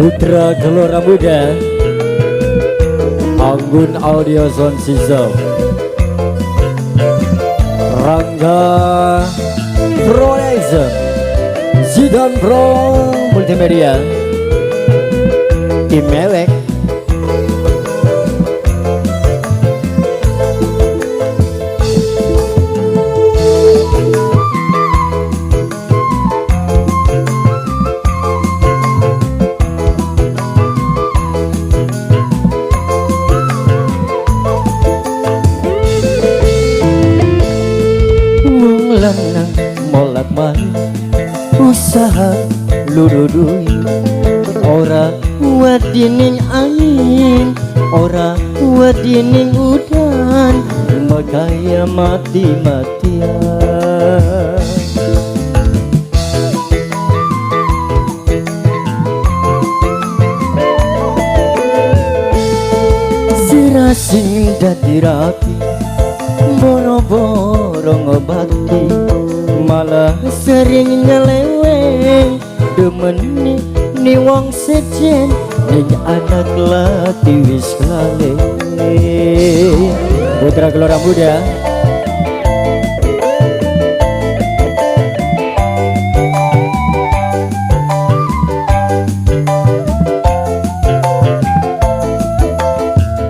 Putra Gelora Muda Anggun Audio Sound System, Rangga Production, Zidan Pro Multimedia, Tim Mewek, lanang molak mari usaha lurudui ora wadining angin ora wadining udan makanya mati-matian sirasing dadi rapi boro-boro ngobati malah sering nyeleweng demen ni wong sejen ning anak lati wis lale. Putra Gelora Muda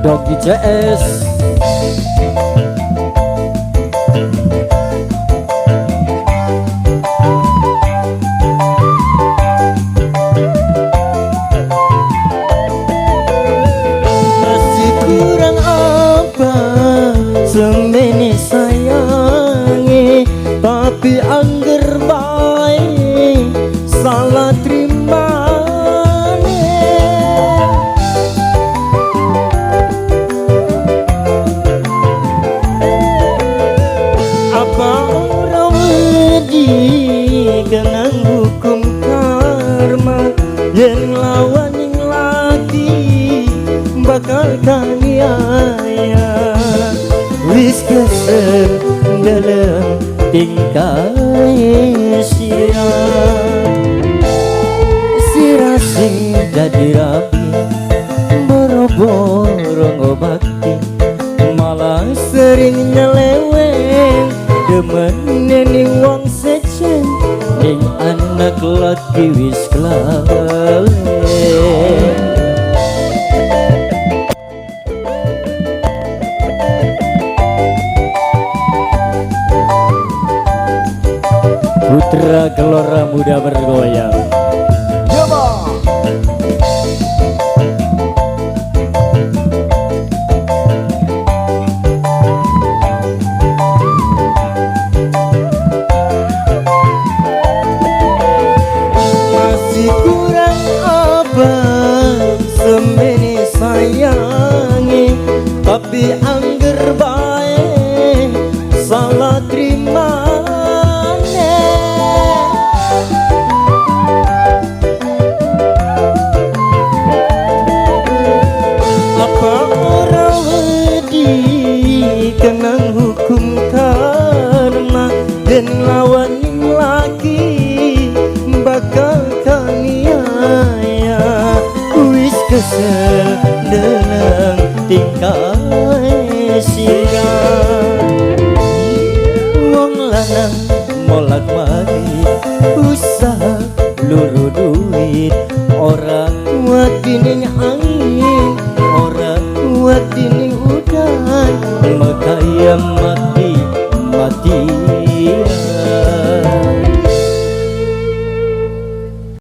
Doki CS semeni sayangi tapi angger bae salah trimane apa orang wedi kenang hukum karma yang lawaning lagi bakal kaniaya wis kesem dalam tingkai sirasing dadi rapi boro-boro ngobati malah sering nyeleweng demen ning wong sejen ning anak laki wis kelalen. Putra Gelora Muda bergoyang. Masih kurang apa semeni sayangi tapi angger bae salah terima kenang hukum karma dan lawaning lagi bakal kaniaya wis kesel dalam tingkai sirah wong lanang molak mari usaha luru duit ora wadining angin